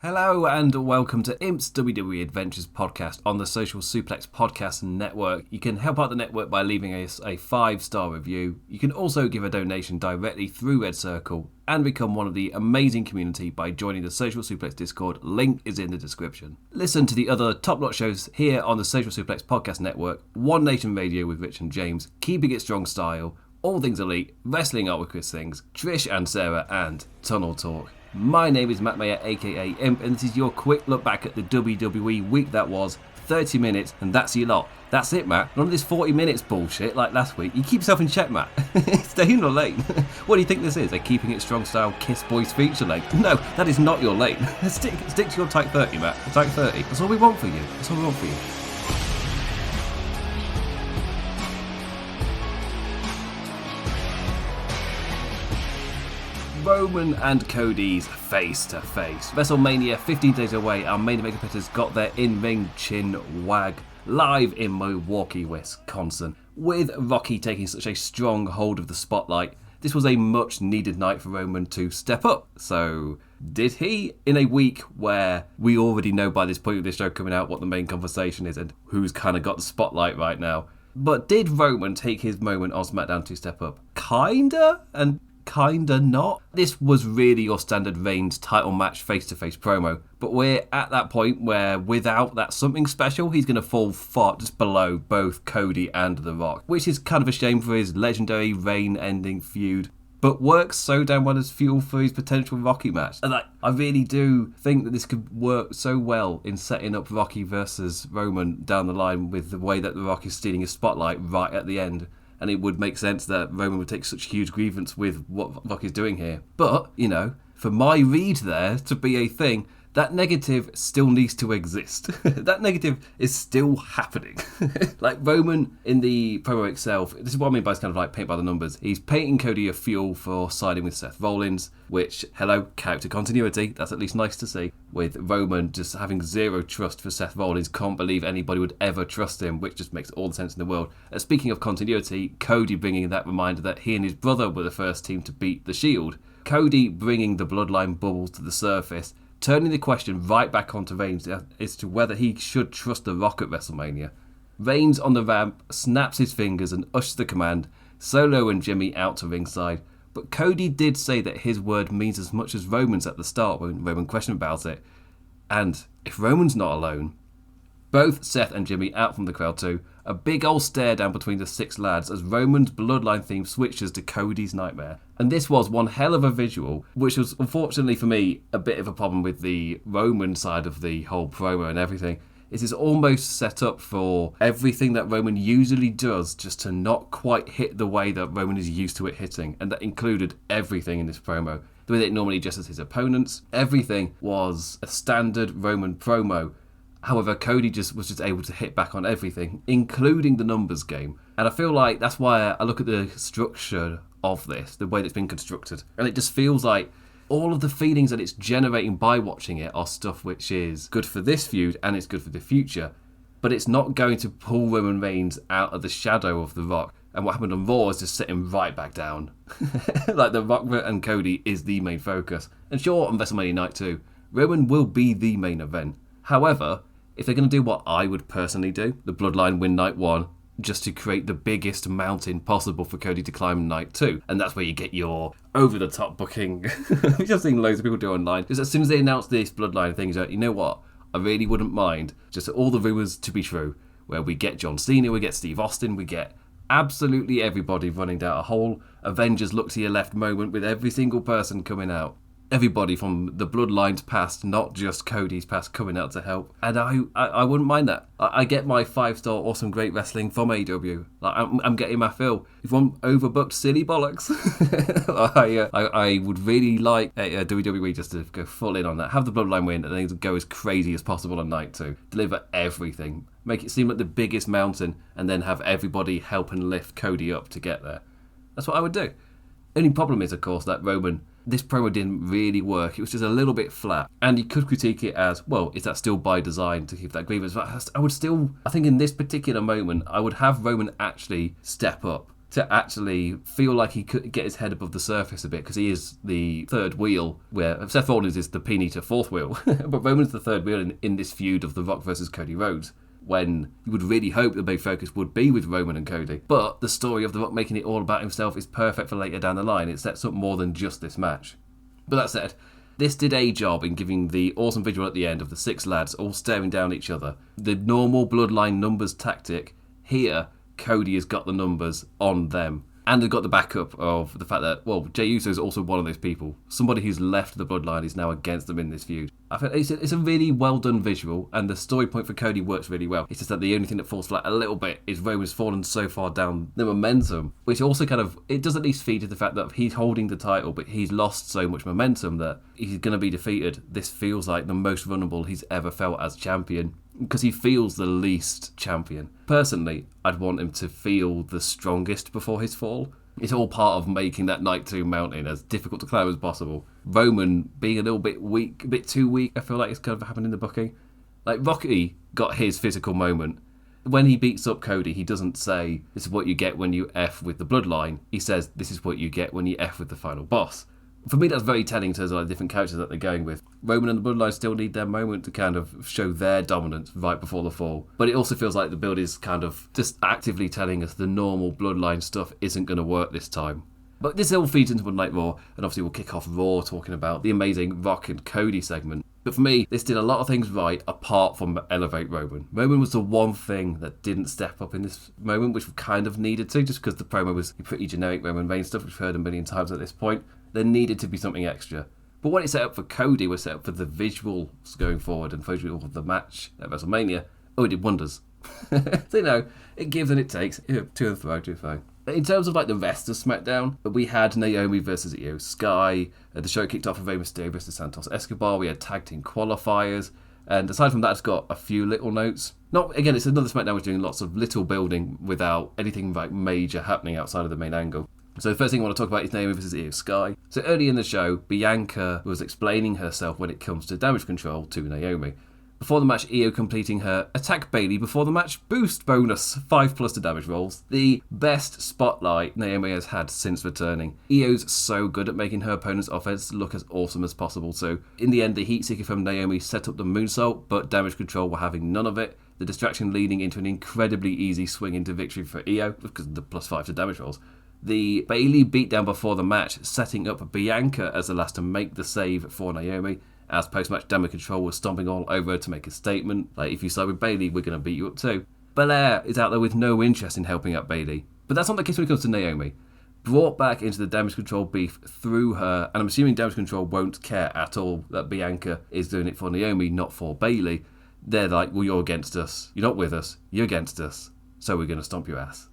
Hello and welcome to Imp's WWE Adventures podcast on the Social Suplex Podcast Network. You can help out the network by leaving us a 5-star review. You can also give a donation directly through Red Circle and become one of the amazing community by joining the Social Suplex Discord. Link is in the description. Listen to the other top-notch shows here on the Social Suplex Podcast Network, One Nation Radio with Rich and James, Keeping It Strong Style, All Things Elite, Wrestling Art with Chris Things, Trish and Sarah, and Tunnel Talk. My name is Matt Maher, aka Imp, and this is your quick look back at the WWE week that was. 30 minutes, and that's your lot. That's it, Matt. None of this 40 minutes bullshit like last week. You keep yourself in check, Matt. Stay in your lane. What do you think this is? A Keeping It Strong style Kiss Boys feature lane? No, that is not your lane. Stick to your tight 30, Matt. Tight 30. That's all we want for you. That's all we want for you. Roman and Cody's face-to-face. WrestleMania 15 days away, our main event competitors got their in-ring chin wag live in Milwaukee, Wisconsin. With Rocky taking such a strong hold of the spotlight, this was a much-needed night for Roman to step up. So, did he? In a week where we already know by this point of this show coming out what the main conversation is and who's kind of got the spotlight right now. But did Roman take his moment on SmackDown to step up? Kinda? And kinda not. This was really your standard Reigns title match face-to-face promo, but we're at that point where without that something special, he's going to fall far just below both Cody and The Rock, which is kind of a shame for his legendary reign-ending feud, but works so damn well as fuel for his potential Rocky match. And I really do think that this could work so well in setting up Rocky versus Roman down the line with the way that The Rock is stealing his spotlight right at the end. And it would make sense that Roman would take such huge grievance with what Rock is doing here. But, you know, for my read there to be a thing, that negative still needs to exist. That negative is still happening. Like Roman in the promo itself, this is what I mean by it's kind of like paint by the numbers. He's painting Cody a fuel for siding with Seth Rollins, which, hello, character continuity, that's at least nice to see. With Roman just having zero trust for Seth Rollins, can't believe anybody would ever trust him, which just makes all the sense in the world. Speaking of continuity, Cody bringing that reminder that he and his brother were the first team to beat The Shield. Cody bringing the bloodline bubble to the surface, turning the question right back onto Reigns as to whether he should trust The Rock at WrestleMania. Reigns on the ramp snaps his fingers and ushers the command, Solo and Jimmy out to ringside, but Cody did say that his word means as much as Roman's at the start when Roman questioned about it. And if Roman's not alone, both Seth and Jimmy out from the crowd too, a big old stare down between the 6 lads as Roman's bloodline theme switches to Cody's nightmare. And this was one hell of a visual, which was unfortunately for me a bit of a problem with the Roman side of the whole promo and everything. It is almost set up for everything that Roman usually does just to not quite hit the way that Roman is used to it hitting. And that included everything in this promo. The way that it normally addresses his opponents, everything was a standard Roman promo. However, Cody was just able to hit back on everything, including the numbers game. And I feel like that's why I look at the structure of this, the way that it's been constructed. And it just feels like all of the feelings that it's generating by watching it are stuff which is good for this feud and it's good for the future. But it's not going to pull Roman Reigns out of the shadow of The Rock. And what happened on Raw is just set him right back down. Like The Rock and Cody is the main focus. And sure, on WrestleMania Night 2, Roman will be the main event. However, if they're going to do what I would personally do, the Bloodline win Night 1, just to create the biggest mountain possible for Cody to climb Night 2. And that's where you get your over-the-top booking, which I've seen loads of people do online. Because as soon as they announce this Bloodline thing, you know what? I really wouldn't mind just all the rumours to be true, where we get John Cena, we get Steve Austin, we get absolutely everybody running down a whole Avengers look to your left moment with every single person coming out. Everybody from the Bloodline's past, not just Cody's past, coming out to help. And I wouldn't mind that. I get my 5-star awesome great wrestling from AEW. Like I'm getting my fill. If I'm overbooked silly bollocks, I would really like WWE just to go full in on that. Have the Bloodline win and then go as crazy as possible on Night 2. Deliver everything. Make it seem like the biggest mountain and then have everybody help and lift Cody up to get there. That's what I would do. Only problem is, of course, that Roman, this promo didn't really work. It was just a little bit flat. And you could critique it as, well, is that still by design to keep that grievance? But I would still, I think in this particular moment, I would have Roman actually step up. to actually feel like he could get his head above the surface a bit, because he is the third wheel, where Seth Rollins is the P-Neater fourth wheel, but Roman's the third wheel in this feud of The Rock versus Cody Rhodes, when you would really hope the big focus would be with Roman and Cody. But the story of The Rock making it all about himself is perfect for later down the line. It sets up more than just this match. But that said, this did a job in giving the awesome visual at the end of the 6 lads all staring down each other. The normal bloodline numbers tactic, here Cody has got the numbers on them. And they've got the backup of the fact that, well, Jey Uso is also one of those people. Somebody who's left the bloodline is now against them in this feud. I think it's a really well done visual, and the story point for Cody works really well. It's just that the only thing that falls flat a little bit is Roman's fallen so far down the momentum, which also it does at least feed to the fact that he's holding the title, but he's lost so much momentum that he's going to be defeated. This feels like the most vulnerable he's ever felt as champion, because he feels the least champion. Personally, I'd want him to feel the strongest before his fall. It's all part of making that Night 2 mountain as difficult to climb as possible. Roman being a little bit weak, a bit too weak, I feel like it's kind of happened in the booking. Like, Rocky got his physical moment. When he beats up Cody, he doesn't say, this is what you get when you F with the bloodline. He says, this is what you get when you F with the final boss. For me, that's very telling in terms of the different characters that they're going with. Roman and the Bloodline still need their moment to kind of show their dominance right before the fall. But it also feels like the build is kind of just actively telling us the normal Bloodline stuff isn't going to work this time. But this all feeds into Monday Night Raw, and obviously we'll kick off Raw talking about the amazing Rock and Cody segment. But for me, this did a lot of things right apart from elevate Roman. Roman was the one thing that didn't step up in this moment, which we kind of needed to, just because the promo was pretty generic Roman Reigns stuff, which we've heard a million times at this point. There needed to be something extra. But what it set up for Cody was set up for the visuals going forward and visual of the match at WrestleMania. Oh, it did wonders. So, it gives and it takes. To and fro. In terms of the rest of SmackDown, we had Naomi versus Io Sky. The show kicked off with Rey Mysterio versus Santos Escobar. We had tag team qualifiers. And aside from that, it's got a few little notes. It's another SmackDown which is doing lots of little building without anything major happening outside of the main angle. So the first thing I want to talk about is Naomi versus Io Sky. So early in the show, Bianca was explaining herself when it comes to damage control to Naomi. Before the match, Io completing her attack Bayley before the match boost bonus, 5+ to damage rolls. The best spotlight Naomi has had since returning. Io's so good at making her opponent's offense look as awesome as possible. So in the end, the heat seeker from Naomi set up the moonsault, but damage control were having none of it. The distraction leading into an incredibly easy swing into victory for Io because of the +5 to damage rolls. The Bayley beatdown before the match, setting up Bianca as the last to make the save for Naomi, as post-match damage control was stomping all over her to make a statement, like, if you side with Bayley, we're going to beat you up too. Belair is out there with no interest in helping out Bayley, but that's not the case when it comes to Naomi. Brought back into the damage control beef through her, and I'm assuming damage control won't care at all that Bianca is doing it for Naomi, not for Bayley. They're like, well, you're against us, you're not with us, you're against us, so we're going to stomp your ass.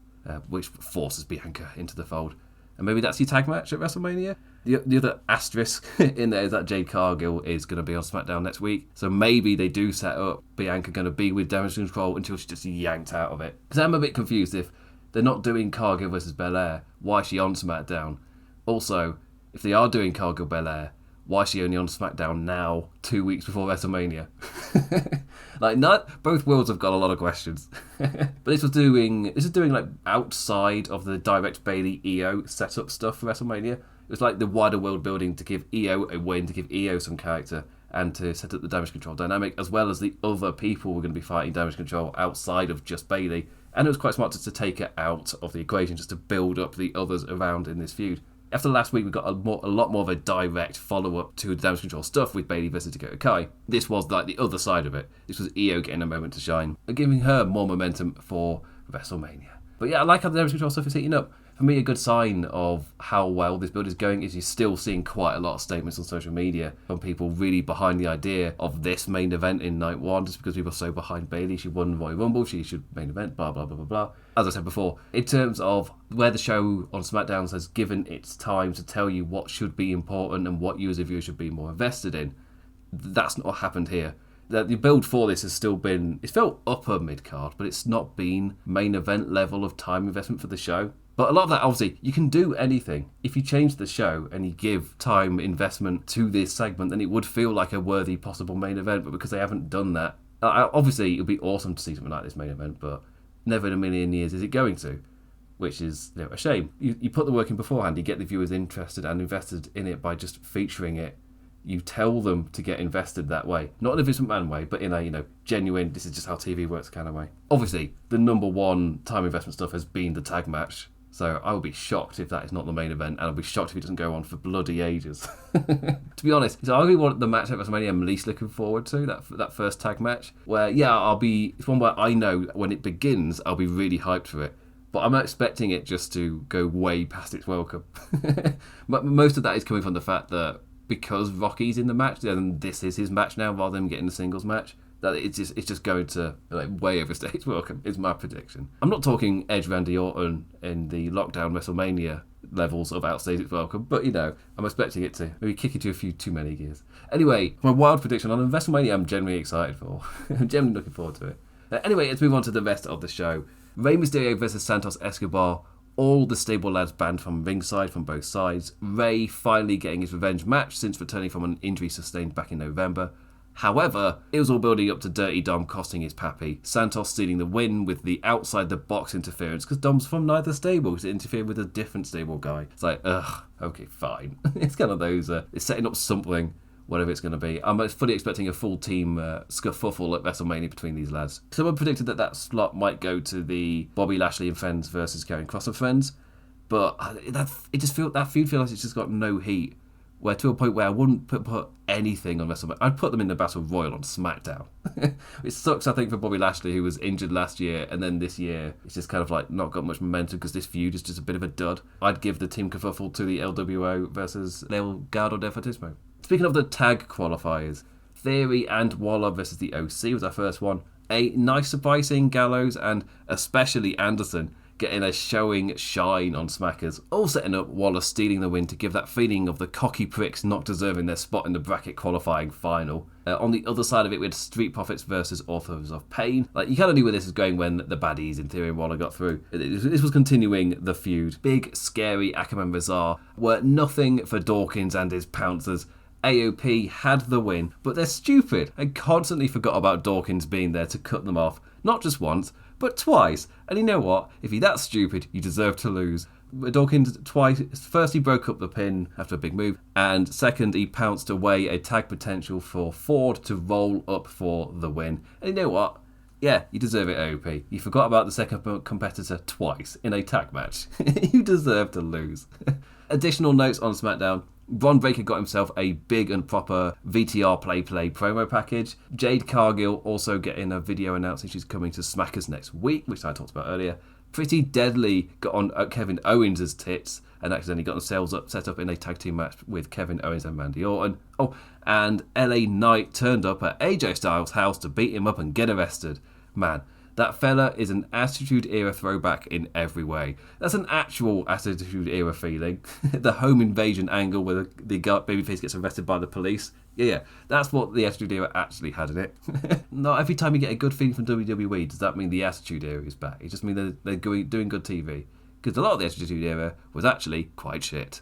Which forces Bianca into the fold. And maybe that's your tag match at WrestleMania? The other asterisk in there is that Jade Cargill is going to be on SmackDown next week. So maybe they do set up Bianca going to be with damage control until she's just yanked out of it. Because I'm a bit confused if they're not doing Cargill versus Belair, why is she on SmackDown? Also, if they are doing Cargill Belair, why is she only on SmackDown now, 2 weeks before WrestleMania? Both worlds have got a lot of questions. But this is doing outside of the direct Bayley Io setup stuff for WrestleMania. It was like the wider world building to give Io a win, to give Io some character, and to set up the damage control dynamic, as well as the other people were going to be fighting damage control outside of just Bayley. And it was quite smart just to take her out of the equation, just to build up the others around in this feud. After last week, we got a lot more of a direct follow-up to the damage control stuff with Bayley versus Dakota Kai. This was the other side of it. This was Io getting a moment to shine and giving her more momentum for WrestleMania. But yeah, I like how the damage control stuff is heating up. For me, a good sign of how well this build is going is you're still seeing quite a lot of statements on social media from people really behind the idea of this main event in night 1, just because people are so behind Bayley. She won Royal Rumble, she should main event, blah, blah, blah, blah, blah. As I said before, in terms of where the show on SmackDown has given its time to tell you what should be important and what you as a viewer should be more invested in, that's not what happened here. The build for this has still been, it's felt upper mid-card, but it's not been main event level of time investment for the show. But a lot of that, obviously, you can do anything. If you change the show and you give time investment to this segment, then it would feel like a worthy possible main event. But because they haven't done that, obviously it would be awesome to see something like this main event, but never in a million years is it going to. which is a shame. You put the work in beforehand, you get the viewers interested and invested in it by just featuring it. You tell them to get invested that way. Not in a Vince McMahon way, but in a, genuine, this is just how TV works kind of way. Obviously, the number one time investment stuff has been the tag match. So I will be shocked if that is not the main event, and I'll be shocked if it doesn't go on for bloody ages. To be honest, it's arguably the match at WrestleMania I'm least looking forward to, that first tag match, where, it's one where I know when it begins, I'll be really hyped for it. But I'm not expecting it just to go way past its welcome. But most of that is coming from the fact that because Rocky's in the match, then this is his match now rather than getting the singles match. That it's just going to way overstay its welcome, is my prediction. I'm not talking Edge Randy Orton in the lockdown WrestleMania levels of outstays its welcome, but I'm expecting it to maybe kick into a few too many gears. Anyway, my wild prediction on WrestleMania I'm genuinely excited for. I'm genuinely looking forward to it. Anyway, let's move on to the rest of the show. Rey Mysterio versus Santos Escobar. All the stable lads banned from ringside from both sides. Rey finally getting his revenge match since returning from an injury sustained back in November. However, it was all building up to Dirty Dom costing his pappy. Santos stealing the win with the outside the box interference because Dom's from neither stable to interfere with a different stable guy. It's like, okay, fine. It's kind of those, it's setting up something, whatever it's going to be. I'm fully expecting a full team scuffle at WrestleMania between these lads. Someone predicted that slot might go to the Bobby Lashley and Friends versus Karrion Kross and Friends, but that feud feels like it's just got no heat. Where to a point where I wouldn't put anything on WrestleMania. I'd put them in the Battle Royal on SmackDown. It sucks, I think, for Bobby Lashley, who was injured last year, and then this year it's just kind of not got much momentum because this feud is just a bit of a dud. I'd give the team kerfuffle to the LWO versus Legado del Fantasma. Speaking of the tag qualifiers, Theory and Waller versus the OC was our first one. A nice surprise seeing Gallows and especially Anderson getting a showing shine on Smackers, all setting up Waller stealing the win to give that feeling of the cocky pricks not deserving their spot in the bracket qualifying final. On the other side of it, we had Street Profits versus Authors of Pain. You kind of knew where this was going when the baddies in Theory and Waller got through. This was continuing the feud. Big, scary Ackerman Bizarre were nothing for Dawkins and his pouncers. AOP had the win, but they're stupid and constantly forgot about Dawkins being there to cut them off, not just once, but twice. And you know what? If you're that stupid, you deserve to lose. Dawkins twice. First, he broke up the pin after a big move, and second, he pounced away a tag potential for Ford to roll up for the win. And you know what? Yeah, you deserve it, AOP. You forgot about the second competitor twice in a tag match. You deserve to lose. Additional notes on SmackDown. Bron Breakker got himself a big and proper VTR play promo package. Jade Cargill also getting a video announcing she's coming to Smackers next week, which I talked about earlier. Pretty Deadly got on Kevin Owens' tits and accidentally got themselves set up in a tag team match with Kevin Owens and Randy Orton. Oh, and LA Knight turned up at AJ Styles' house to beat him up and get arrested. Man, that fella is an Attitude Era throwback in every way. That's an actual Attitude Era feeling. The home invasion angle where the babyface gets arrested by the police. Yeah, that's what the Attitude Era actually had in it. Not every time you get a good feeling from WWE, does that mean the Attitude Era is back? It just means they're doing good TV. Because a lot of the Attitude Era was actually quite shit.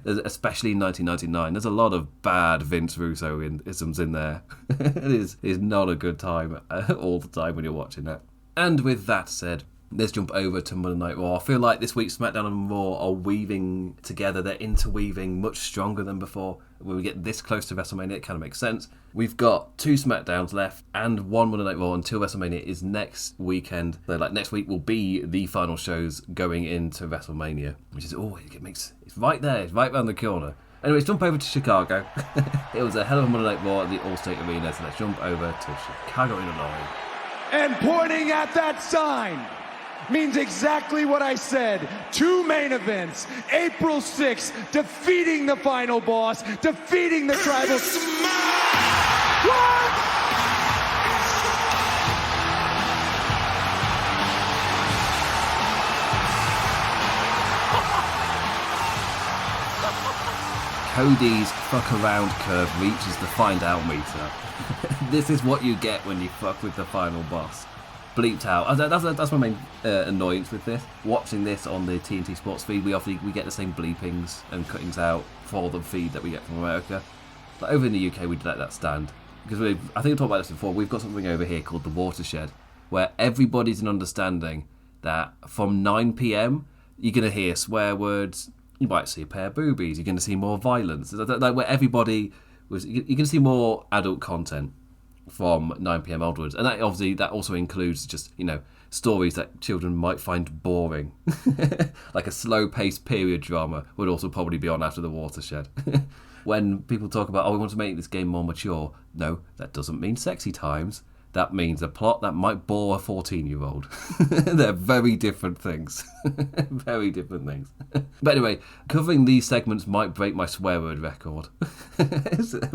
Especially in 1999. There's a lot of bad Vince Russo-isms in there. It is not a good time all the time when you're watching that. And with that said, let's jump over to Monday Night Raw. I feel like this week's SmackDown and Raw are weaving together. They're interweaving much stronger than before. When we get this close to WrestleMania, it kind of makes sense. We've got 2 SmackDowns left and 1 Monday Night Raw until WrestleMania is next weekend. So next week will be the final shows going into WrestleMania, which is it's right there. It's right around the corner. Anyway, let's jump over to Chicago. It was a hell of a Monday Night Raw at the Allstate Arena, so let's jump over to Chicago, Illinois. And pointing at that sign means exactly what I said. 2 main events. April 6th, defeating the final boss, defeating the tribal. What? Cody's fuck around curve reaches the find out meter. This is what you get when you fuck with the final boss. Bleeped out. That's my main annoyance with this. Watching this on the TNT Sports feed, we get the same bleepings and cuttings out for the feed that we get from America. But over in the UK, we'd let that stand. Because I think I talked about this before, we've got something over here called the Watershed, where everybody's an understanding that from 9 p.m, you're going to hear swear words, you might see a pair of boobies, you're going to see more violence. Like where everybody was, you're going to see more adult content from 9 p.m. onwards. And that obviously, that also includes just, stories that children might find boring. Like a slow-paced period drama would also probably be on after the watershed. When people talk about, we want to make this game more mature, no, that doesn't mean sexy times. That means a plot that might bore a 14-year-old. They're very different things. Very different things. But anyway, covering these segments might break my swear word record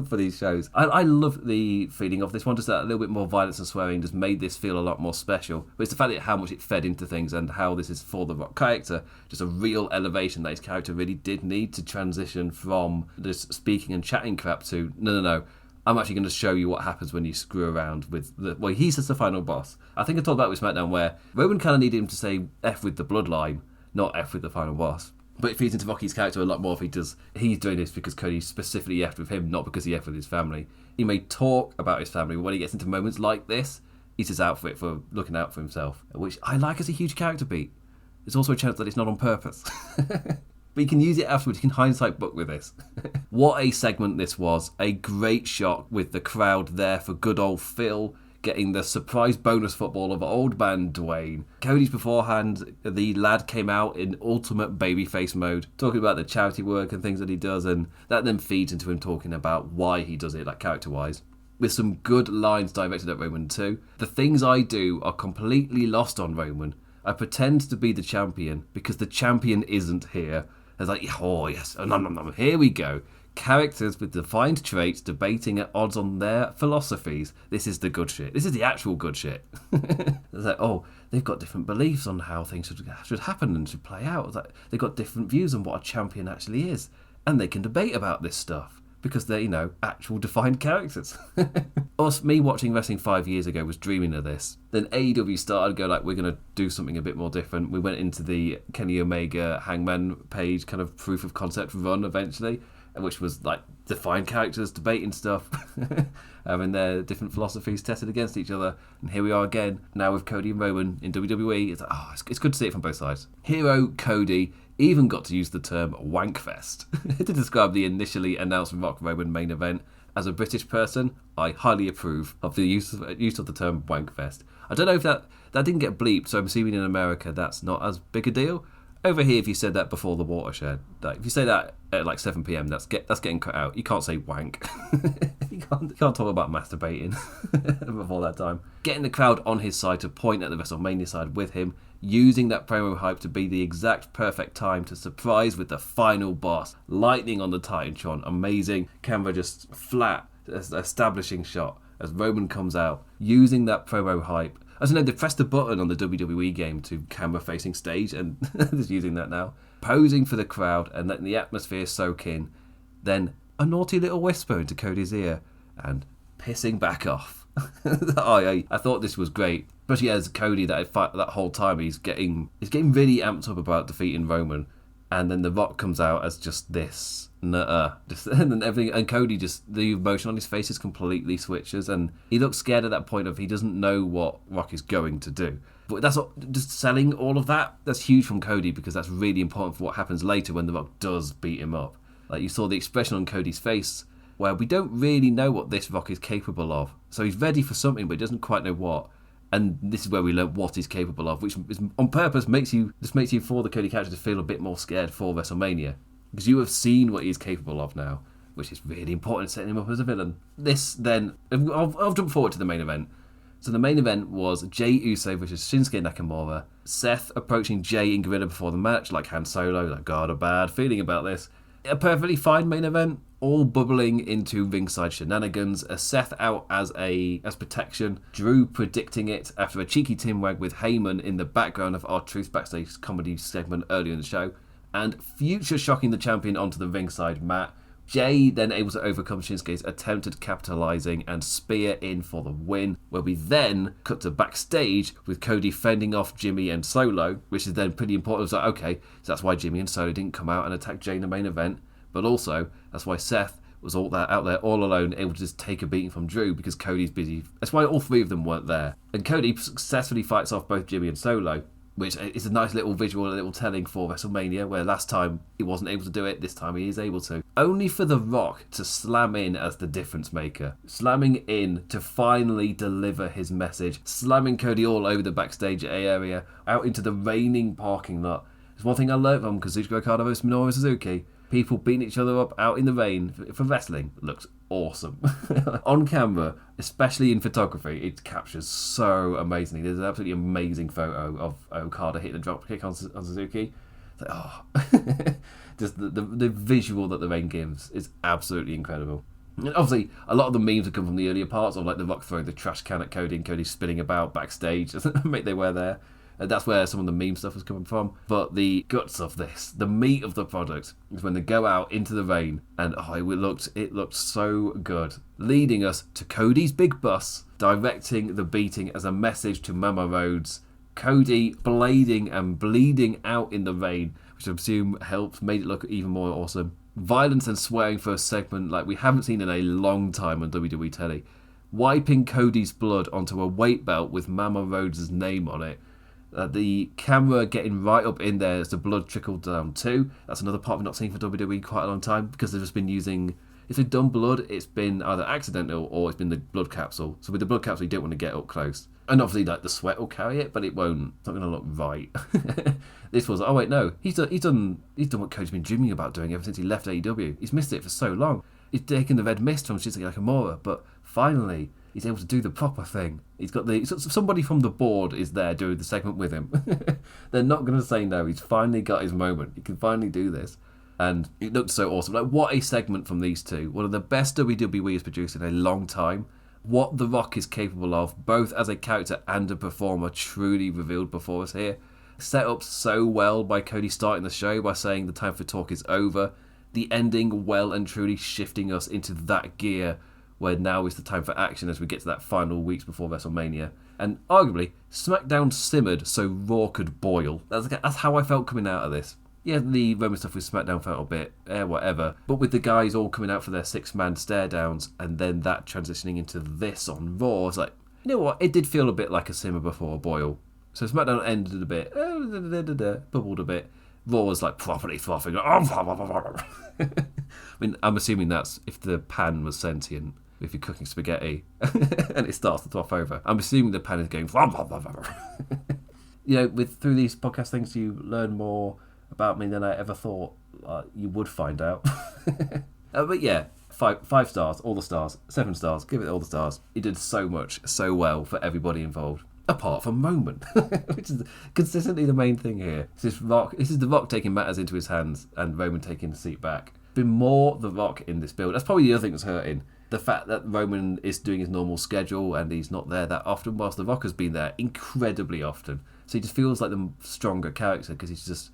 for these shows. I love the feeling of this one, just that a little bit more violence and swearing just made this feel a lot more special. But it's the fact that how much it fed into things and how this is for the Rock character, just a real elevation that his character really did need to transition from this speaking and chatting crap to, no. I'm actually going to show you what happens when you screw around with he's just the final boss. I think I talked about with SmackDown where Roman kind of needed him to say F with the bloodline, not F with the final boss. But it feeds into Rocky's character a lot more if he's doing this because Cody specifically F'd with him, not because he F'd with his family. He may talk about his family, but when he gets into moments like this, he's just out for it, for looking out for himself, which I like as a huge character beat. There's also a chance that it's not on purpose. But you can use it afterwards. You can hindsight book with this. What a segment this was. A great shot with the crowd there for good old Phil getting the surprise bonus football of old man Dwayne. Cody's beforehand, the lad came out in ultimate babyface mode, talking about the charity work and things that he does, and that then feeds into him talking about why he does it, like character-wise. With some good lines directed at Roman too. The things I do are completely lost on Roman. I pretend to be the champion because the champion isn't here. It's like, oh yes, here we go. Characters with defined traits debating at odds on their philosophies. This is the good shit. This is the actual good shit. It's like, they've got different beliefs on how things should happen and should play out. It's like, they've got different views on what a champion actually is. And they can debate about this stuff because they're, actual defined characters. Me watching wrestling 5 years ago was dreaming of this. Then AEW started to go we're going to do something a bit more different. We went into the Kenny Omega Hangman Page kind of proof of concept run eventually, which was defined characters debating stuff, having their different philosophies tested against each other. And here we are again, now with Cody and Roman in WWE. It's good to see it from both sides. Hero Cody even got to use the term wankfest to describe the initially announced Rock Roman main event. As a British person, I highly approve of the use of the term wankfest. I don't know if that didn't get bleeped, so I'm assuming in America that's not as big a deal. Over here, if you said that before the watershed, if you say that at 7 p.m, that's getting cut out. You can't say wank. you can't talk about masturbating before that time. Getting the crowd on his side to point at the WrestleMania side with him, using that promo hype to be the exact perfect time to surprise with the final boss. Lightning on the Titantron, amazing. Camera just flat, establishing shot as Roman comes out, using that promo hype. As you know, they pressed the button on the WWE game to camera-facing stage, and just using that now. Posing for the crowd and letting the atmosphere soak in. Then a naughty little whisper into Cody's ear, and pissing back off. I thought this was great, especially as Cody that whole time he's getting really amped up about defeating Roman, and then The Rock comes out as just this. And then everything, and Cody the emotion on his face just completely switches, and he looks scared at that point of he doesn't know what Rock is going to do. But that's just selling all of that. That's huge from Cody because that's really important for what happens later when The Rock does beat him up. You saw the expression on Cody's face where we don't really know what this Rock is capable of. So he's ready for something, but he doesn't quite know what. And this is where we learn what he's capable of, which is on purpose makes you for the Cody character to feel a bit more scared for WrestleMania. Because you have seen what he's capable of now, which is really important, setting him up as a villain. This then, I'll jump forward to the main event. So the main event was Jey Uso versus Shinsuke Nakamura. Seth approaching Jey in Gorilla before the match, like Han Solo, got a bad feeling about this. A perfectly fine main event, all bubbling into ringside shenanigans. A Seth out as protection. Drew predicting it after a cheeky tinwag with Heyman in the background of our Truth Backstage comedy segment earlier in the show. And Future shocking the champion onto the ringside mat. Jey then able to overcome Shinsuke's attempt at capitalising and spear in for the win, where we then cut to backstage with Cody fending off Jimmy and Solo, which is then pretty important. It's so that's why Jimmy and Solo didn't come out and attack Jey in the main event, but also that's why Seth was out there all alone, able to just take a beating from Drew because Cody's busy. That's why all three of them weren't there. And Cody successfully fights off both Jimmy and Solo. which is a nice little visual, a little telling for WrestleMania, where last time he wasn't able to do it, this time he is able to. Only for The Rock to slam in as the difference maker. Slamming in to finally deliver his message. Slamming Cody all over the backstage area, out into the raining parking lot. It's one thing I learned from Kazuchika Okada versus Minoru Suzuki. People beating each other up out in the rain for wrestling looks awesome. On camera, especially in photography, it captures so amazingly. There's an absolutely amazing photo of Okada hitting a drop kick on Suzuki. It's like, just the visual that the rain gives is absolutely incredible. And obviously, a lot of the memes have come from the earlier parts, of like The Rock throwing the trash can at Cody and Cody spinning about backstage. They were there. And that's where some of the meme stuff was coming from. But the guts of this, the meat of the product, is when they go out into the rain, and it looked so good. Leading us to Cody's big bus, directing the beating as a message to Maher Rhodes. Cody blading and bleeding out in the rain, which I assume made it look even more awesome. Violence and swearing for a segment like we haven't seen in a long time on WWE telly. Wiping Cody's blood onto a weight belt with Maher Rhodes' name on it. The camera getting right up in there as the blood trickled down too. That's another part we've not seen for WWE quite a long time, because they've just been using... If they've done blood, it's been either accidental or it's been the blood capsule. So with the blood capsule, you don't want to get up close. And obviously, like, the sweat will carry it, but it won't. It's not going to look right. This was, oh wait, no. He's done what Cody's been dreaming about doing ever since he left AEW. He's missed it for so long. He's taken the red mist from Shinsuke Nakamura, but finally... he's able to do the proper thing. Somebody from the board is there doing the segment with him. They're not going to say no. He's finally got his moment. He can finally do this. And it looked so awesome. Like, what a segment from these two. One of the best WWE has produced in a long time. What The Rock is capable of, both as a character and a performer, truly revealed before us here. Set up so well by Cody starting the show by saying the time for talk is over. The ending well and truly shifting us into that gear where now is the time for action as we get to that final weeks before WrestleMania. And arguably, SmackDown simmered so Raw could boil. That's how I felt coming out of this. Yeah, the Roman stuff with SmackDown felt a bit, whatever. But with the guys all coming out for their 6-man stare downs, and then that transitioning into this on Raw, it's like, you know what, it did feel a bit like a simmer before a boil. So SmackDown ended a bit, bubbled a bit. Raw was like properly frothing. I mean, I'm assuming that's if the pan was sentient. If you're cooking spaghetti and it starts to froth over, I'm assuming the pan is going. You know, through these podcast things, you learn more about me than I ever thought you would find out. But yeah, five stars, all the stars, 7 stars, give it all the stars. It did so much, so well for everybody involved. Apart from Roman, which is consistently the main thing here. This is The Rock taking matters into his hands and Roman taking the seat back. Been more The Rock in this build. That's probably the other thing that's hurting. The fact that Roman is doing his normal schedule and he's not there that often, whilst The Rock has been there incredibly often. So he just feels like the stronger character because he's just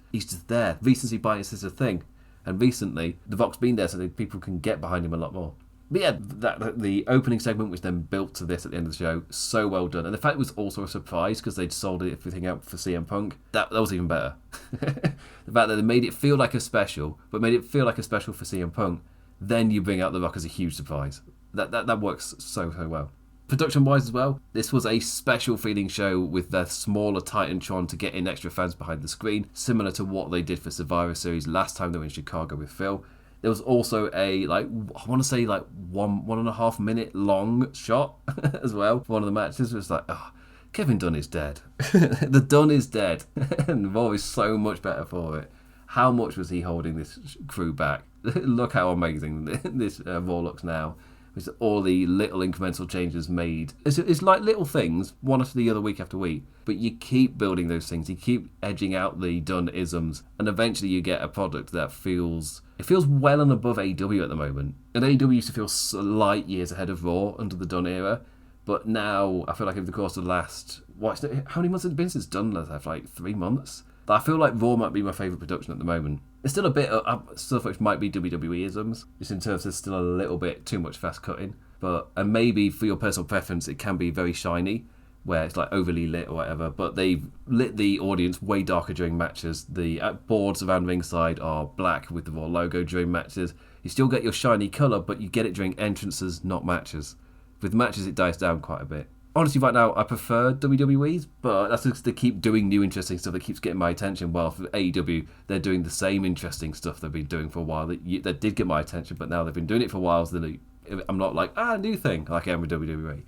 there. Recency bias is a thing. And recently, The Rock's been there so that people can get behind him a lot more. But yeah, the opening segment, which then built to this at the end of the show, so well done. And the fact it was also a surprise because they'd sold everything out for CM Punk, that was even better. The fact that they made it feel like a special, but made it feel like a special for CM Punk, then you bring out The Rock as a huge surprise. That works so well. Production-wise as well, this was a special feeling show with the smaller Titantron to get in extra fans behind the screen, similar to what they did for Survivor Series last time they were in Chicago with Phil. There was also a, I want to say 1.5 minute long shot as well for one of the matches. It was like, oh, Kevin Dunn is dead. The Dunn is dead. And Raw is so much better for it. How much was he holding this crew back? Look how amazing this Raw looks now. With all the little incremental changes made. It's like little things, one after the other, week after week. But you keep building those things. You keep edging out the done isms. And eventually you get a product that feels well and above AEW at the moment. And AEW used to feel light years ahead of Raw under the Dunn era. But now, I feel like over the course of the last... how many months has it been since Dunn left? Like 3 months? I feel like Raw might be my favourite production at the moment. There's still a bit of stuff which might be WWE-isms, just in terms of there's still a little bit too much fast cutting. And maybe for your personal preference, it can be very shiny, where it's like overly lit or whatever, but they've lit the audience way darker during matches. The boards around ringside are black with the Raw logo during matches. You still get your shiny colour, but you get it during entrances, not matches. With matches, it dies down quite a bit. Honestly, right now, I prefer WWE's, but that's because they keep doing new interesting stuff that keeps getting my attention, while for AEW, they're doing the same interesting stuff they've been doing for a while that did get my attention, but now they've been doing it for a while, so I'm not like, new thing, like I am with WWE.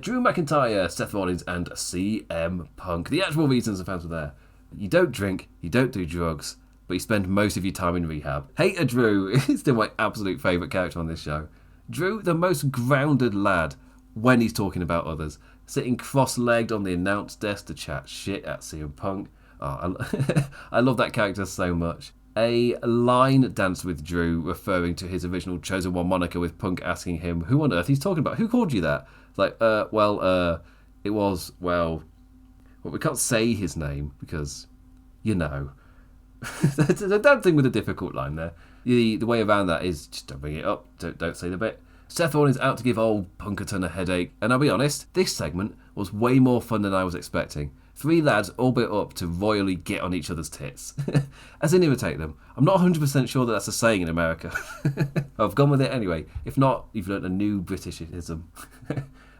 Drew McIntyre, Seth Rollins, and CM Punk. The actual reasons the fans were there. You don't drink, you don't do drugs, but you spend most of your time in rehab. Hater Drew is still my absolute favourite character on this show. Drew, the most grounded lad when he's talking about others, sitting cross-legged on the announce desk to chat shit at CM Punk. I love that character so much. A line dance with Drew referring to his original Chosen One moniker, with Punk asking him who on earth he's talking about. Who called you that? It's like, it was, well, we can't say his name because, you know. The damn thing with a difficult line there. The way around that is just don't bring it up, don't say the bit. Seth Rollins out to give old Punkerton a headache, and I'll be honest, this segment was way more fun than I was expecting. 3 lads all built up to royally get on each other's tits. As in irritate them. I'm not 100% sure that that's a saying in America. I've gone with it anyway. If not, you've learnt a new Britishism.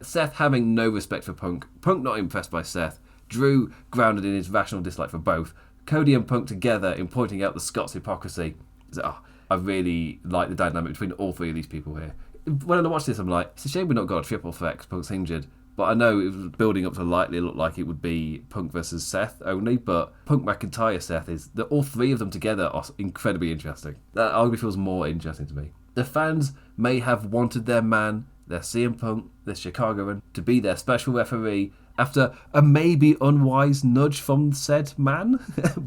Seth having no respect for Punk. Punk not impressed by Seth. Drew grounded in his rational dislike for both. Cody and Punk together in pointing out the Scots hypocrisy. I really like the dynamic between all 3 of these people here. When I watch this, I'm like, it's a shame we've not got a triple threat because Punk's injured. But I know it was building up to likely look like it would be Punk versus Seth only. But Punk, McIntyre, Seth all 3 of them together are incredibly interesting. That arguably feels more interesting to me. The fans may have wanted their man, their CM Punk, their Chicagoan, to be their special referee after a maybe unwise nudge from said man.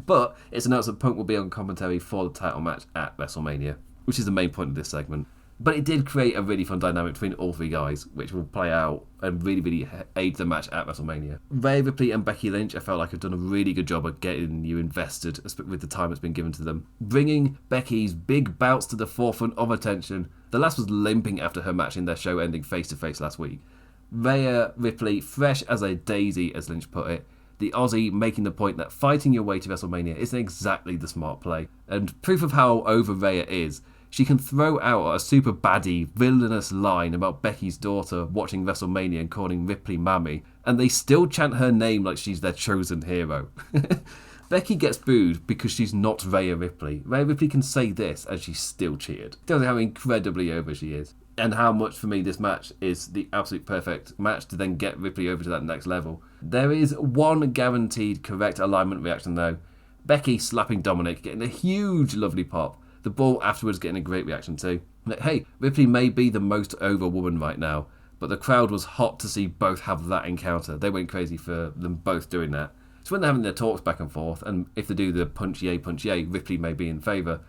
But it's announced that Punk will be on commentary for the title match at WrestleMania, which is the main point of this segment. But it did create a really fun dynamic between all 3 guys, which will play out and really, really aid the match at WrestleMania. Rhea Ripley and Becky Lynch, I felt like have done a really good job of getting you invested with the time that's been given to them. Bringing Becky's big bouts to the forefront of attention. The last was limping after her match in their show ending face-to-face last week. Rhea Ripley, fresh as a daisy, as Lynch put it. The Aussie making the point that fighting your way to WrestleMania isn't exactly the smart play. And proof of how over Rhea is, she can throw out a super baddie, villainous line about Becky's daughter watching WrestleMania and calling Ripley Mammy, and they still chant her name like she's their chosen hero. Becky gets booed because she's not Rhea Ripley. Rhea Ripley can say this and she's still cheered. Tells you how incredibly over she is. And how much, for me, this match is the absolute perfect match to then get Ripley over to that next level. There is one guaranteed correct alignment reaction though. Becky slapping Dominic, getting a huge lovely pop. The ball afterwards getting a great reaction too. Hey, Ripley may be the most over woman right now, but the crowd was hot to see both have that encounter. They went crazy for them both doing that. It's when they're having their talks back and forth, and if they do the punch yay, Ripley may be in favour.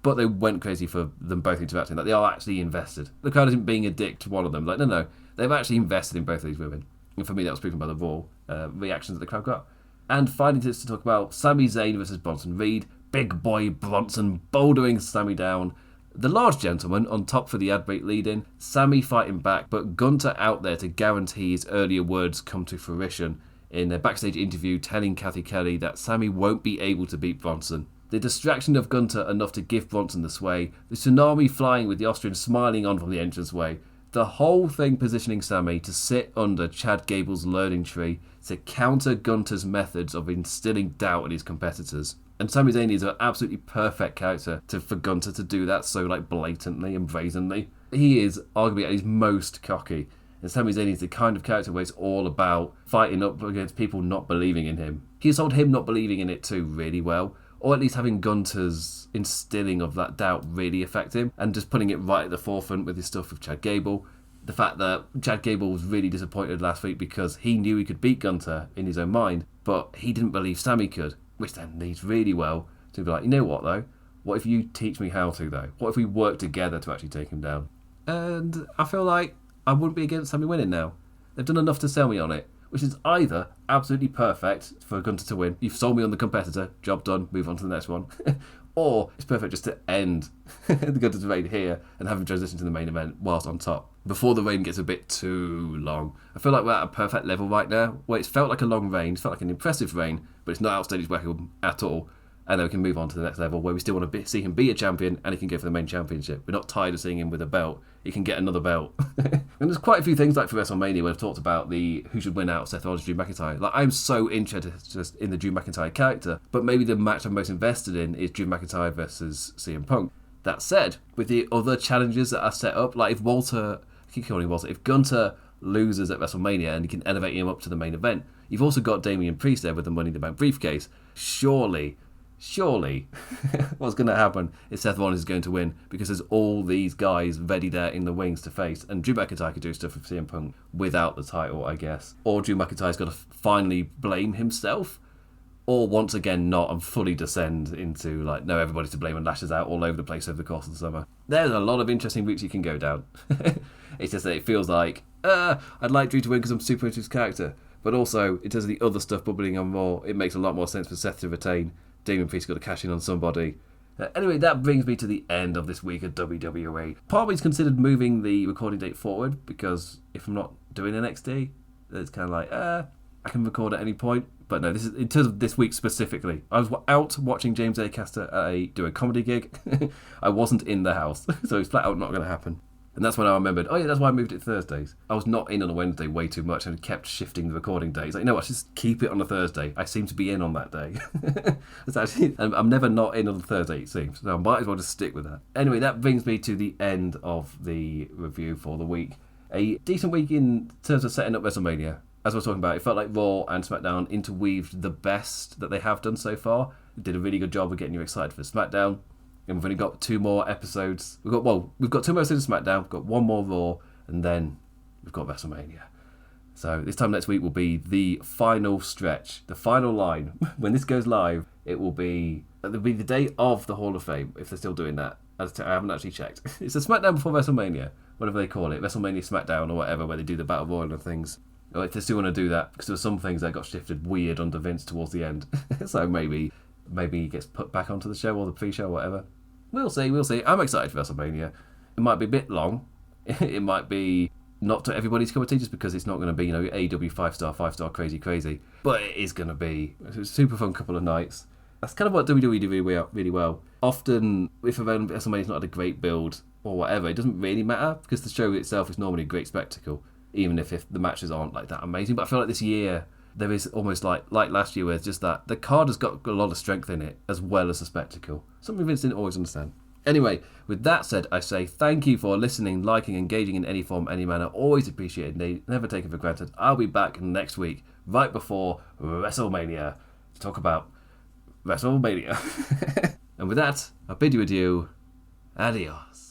But they went crazy for them both interacting. Like, they are actually invested. The crowd isn't being a dick to one of them. Like, no. They've actually invested in both of these women. And for me, that was proven by the Raw reactions that the crowd got. And finally, just to talk about Sami Zayn versus Bronson Reed. Big boy Bronson bouldering Sami down. The large gentleman on top for the ad break lead-in. Sami fighting back, but Gunter out there to guarantee his earlier words come to fruition in a backstage interview telling Kathy Kelly that Sami won't be able to beat Bronson. The distraction of Gunter enough to give Bronson the sway. The tsunami flying with the Austrian smiling on from the entranceway. The whole thing positioning Sami to sit under Chad Gable's learning tree to counter Gunter's methods of instilling doubt in his competitors. And Sami Zayn is an absolutely perfect character for Gunter to do that so blatantly and brazenly. He is arguably at his most cocky. And Sami Zayn is the kind of character where it's all about fighting up against people not believing in him. He sold him not believing in it too really well. Or at least having Gunter's instilling of that doubt really affect him. And just putting it right at the forefront with his stuff with Chad Gable. The fact that Chad Gable was really disappointed last week because he knew he could beat Gunter in his own mind. But he didn't believe Sami could. Which then leads really well to be like, you know what though? What if you teach me how to though? What if we work together to actually take him down? And I feel like I wouldn't be against Sami winning now. They've done enough to sell me on it. Which is either absolutely perfect for Gunter to win. You've sold me on the competitor. Job done. Move on to the next one. Or it's perfect just to end the Gunter's reign here and have him transition to the main event whilst on top. Before the reign gets a bit too long. I feel like we're at a perfect level right now where it's felt like a long reign. It's felt like an impressive reign, but it's not outstayed its welcome at all. And then we can move on to the next level where we still want to see him be a champion and he can go for the main championship. We're not tired of seeing him with a belt. He can get another belt. And there's quite a few things like for WrestleMania where I've talked about who should win out, Seth Rollins, Drew McIntyre. Like, I'm so interested just in the Drew McIntyre character, but maybe the match I'm most invested in is Drew McIntyre versus CM Punk. That said, with the other challenges that are set up, like if Gunter loses at WrestleMania and you can elevate him up to the main event, you've also got Damian Priest there with the Money in the Bank briefcase. Surely, what's going to happen is Seth Rollins is going to win because there's all these guys ready there in the wings to face, and Drew McIntyre could do stuff with CM Punk without the title, I guess. Or Drew McIntyre's got to finally blame himself, or once again not and fully descend into like, no, everybody's to blame and lashes out all over the place over the course of the summer. There's a lot of interesting routes you can go down. It's just that it feels like, I'd like Drew to win because I'm super into his character. But also, in terms of the other stuff bubbling on Raw, it makes a lot more sense for Seth to retain. Damian Priest got to cash in on somebody. Anyway, that brings me to the end of this week at WWE. Part of me's considered moving the recording date forward because if I'm not doing NXT, it's kind of like, I can record at any point. But no, this is in terms of this week specifically. I was out watching James Acaster do a comedy gig. I wasn't in the house, so it's flat out not going to happen. And that's when I remembered, oh yeah, that's why I moved it to Thursdays. I was not in on a Wednesday way too much and kept shifting the recording days. Like, no, I should just keep it on a Thursday. I seem to be in on that day. It's actually, I'm never not in on a Thursday, it seems. So I might as well just stick with that. Anyway, that brings me to the end of the review for the week. A decent week in terms of setting up WrestleMania. As I was talking about, it felt like Raw and SmackDown interweaved the best that they have done so far. They did a really good job of getting you excited for SmackDown. And we've only got 2 more episodes. We've got 2 more episodes of SmackDown, we've got 1 more Raw, and then we've got WrestleMania. So this time next week will be the final stretch, the final line. When this goes live, it'll be the day of the Hall of Fame, if they're still doing that. I haven't actually checked. It's a SmackDown before WrestleMania, whatever they call it, WrestleMania SmackDown or whatever, where they do the Battle Royal and things. Or if they still want to do that, because there were some things that got shifted weird under Vince towards the end. So maybe he gets put back onto the show or the pre-show or whatever. We'll see. I'm excited for WrestleMania. It might be a bit long. It might be not to everybody's cup of tea just because it's not going to be, AEW 5-star, crazy. But it is going to be a super fun couple of nights. That's kind of what WWE do really well. Often, if WrestleMania's not had a great build or whatever, it doesn't really matter because the show itself is normally a great spectacle, even if the matches aren't like that amazing. But I feel like this year, there is almost like last year where it's just that the card has got a lot of strength in it as well as the spectacle. Something Vince didn't always understand. Anyway, with that said, I say thank you for listening, liking, engaging in any form, any manner. Always appreciated, never taken for granted. I'll be back next week, right before WrestleMania, to talk about WrestleMania. And with that, I bid you adieu. Adios.